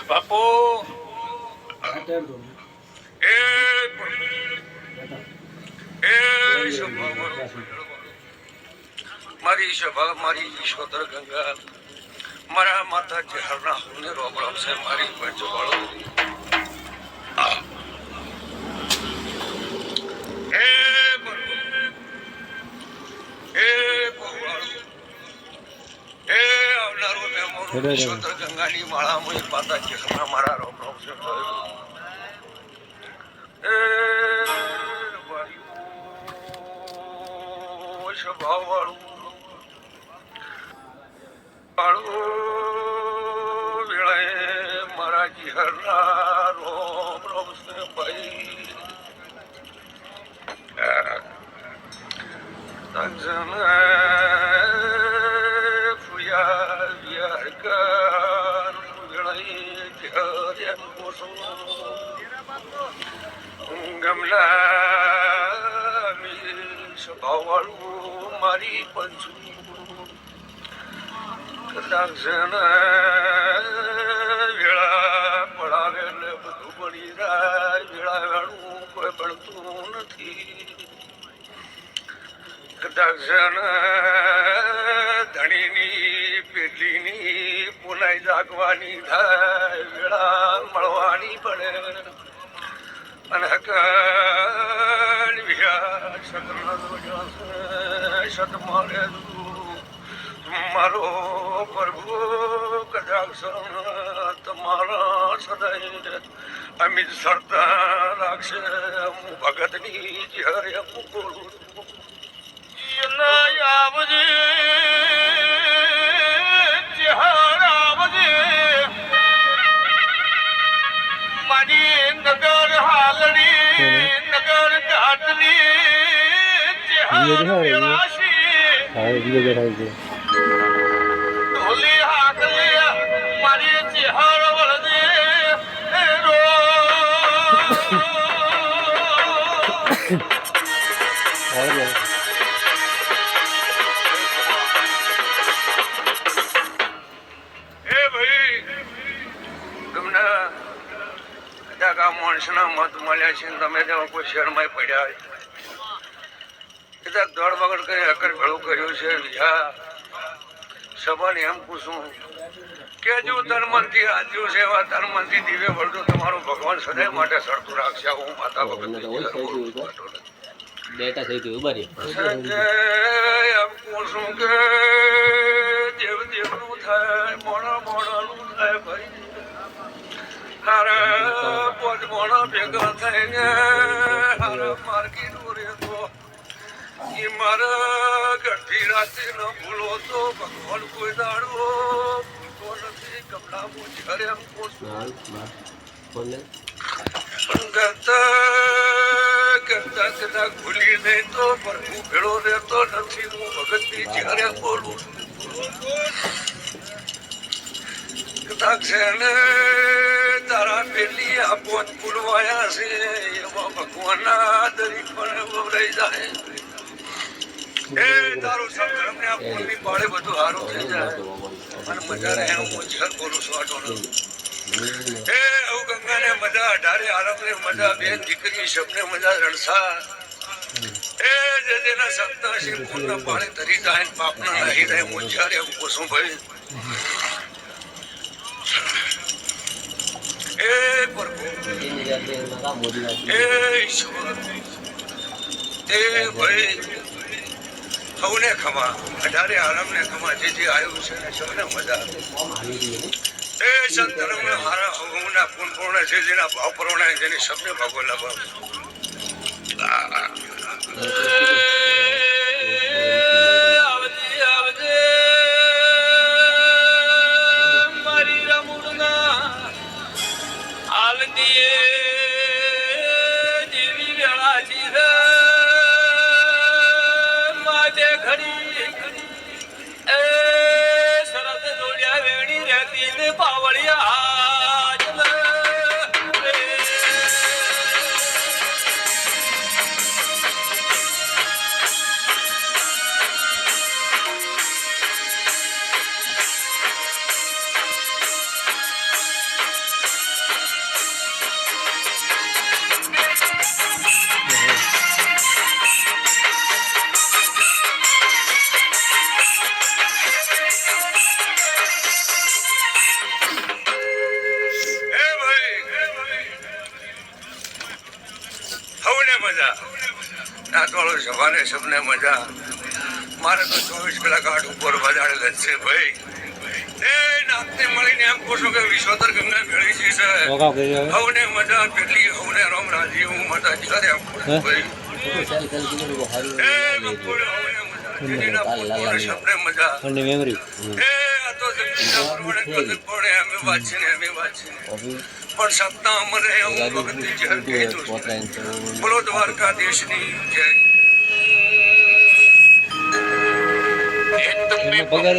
બાપુ મારી સભા મારી ઈશ્વર ગંગા મારા માતા ચહેરના હુને રોમ રોમ છે મારી પંચવાળો ગંગાની માળા મુઈ માતા ચહેરના મારા રોમ રોમ છે સ્વભાવ વાળું વેળાએ મારા જીહરના રોમ રોમ છે ભાઈ ફુયા વિહાર કર વેળાએ ગમલા સ્વભાવ વાળું મારી પંચું કદાચ વેળા પડાવે એટલે બધું બની જાય વેળા વેળું કોઈ બનતું નથી કદાચ ધણીની પેટલીની પુનાઈ જાગવાની થાય વેળા મળવાની પડે અને સત મારે મારો પ્રભુ કદાચ તમારા સદાય અમિત સરતા રાખશે હું ભગતની જ્યારે હું બોલું આવજે આવજે મારી નગર હાલડી નગર ઘાટની ઢોલી હાકલે મારી ચેહર વળદે માણસના મત મળ્યા છે તમે ત્યાં કોઈ શહેરમાં પડ્યા કદાચ દોડ વગર કઈ અકર ભેળું કર્યું છે વિહા સભાને એમ પૂછું કે જો તન મનથી આદ્યું છે એવા તન મનથી દિવ્ય વળતું તમારું ભગવાન સદાય માટે સડતું રાખશે હું માતા ભગત એમ પૂછું કે દેવ દેવનું થાય મોણા મોણાનું થાય ભાઈ હારા પોત મોણા ભેગા થઈને હારા માર્ગી દોરે તો એ મારા ગઢી રાતે ન ભૂલો તો ભગવાન કોઈ દાડો ભૂલતો નથી કપડા મોછરે એમ કરતા કદાચ ભૂલી નહીં તો પ્રભુ ભેળો રહેતો નથી હું ભગતની જ્યારે બોલું કદાચ છે ને તારા પેલી આ પોત ભૂલવાયા છે એમાં ભગવાનના દરેક પણ વવરાઈ જાય એ તારું સંક્રમ ને આ ફૂલની પાળે બધું સારું થઈ જાય અને મજા રહે હું મોજર બોલું છું આટો એ આવું ગંગાને મજા અઢારે આરમને મજા બે દીકરી સબને મજા રણસા એ જે જેના સપ્તા છે ફૂલના પાળે તરી જાય પાપના નહીં રહે મોજર એવું પૂછું ભાઈ એ પ્રભુ એ ઈશ્વર એ ભાઈ સૌને ખમા અઢારે આરામને ખમા જે આવ્યું છે ને સૌને મજા એ સંતરમ હારા હવના પૂર્ણ પૂર્ણ છે જેના ભાવ પ્રવણાય જેની સબને ભાગો લાભ મારી રમુડના આલદીએ જેવી વેળાથી ઘડી એ સરસ જોડ્યા વેણી રહેતી ને પાવળિયા કરે સબને મજા. મારે તો 24 કલાક આઠ ઉપર વજાડેલ જ છે ભાઈ. એ નાતને મળીને એમ કહું છું કે વિશ્વોત્તર ગંગા ભેળી છે. હવને મજા પેટલી હવને રોમ રાજી હું માતા જીવારે આપું ભાઈ. એ મકોડ હવને મજા જેના પોતાને સબને મજા. એ આ તો જગતના પરમાણે કદક પડે અમે વાત છે ને અમે વાત છે. પણ સત્તા અમરે હું ભગતી જર કીધું. બોલો દ્વારકાધીશની જય. પગાર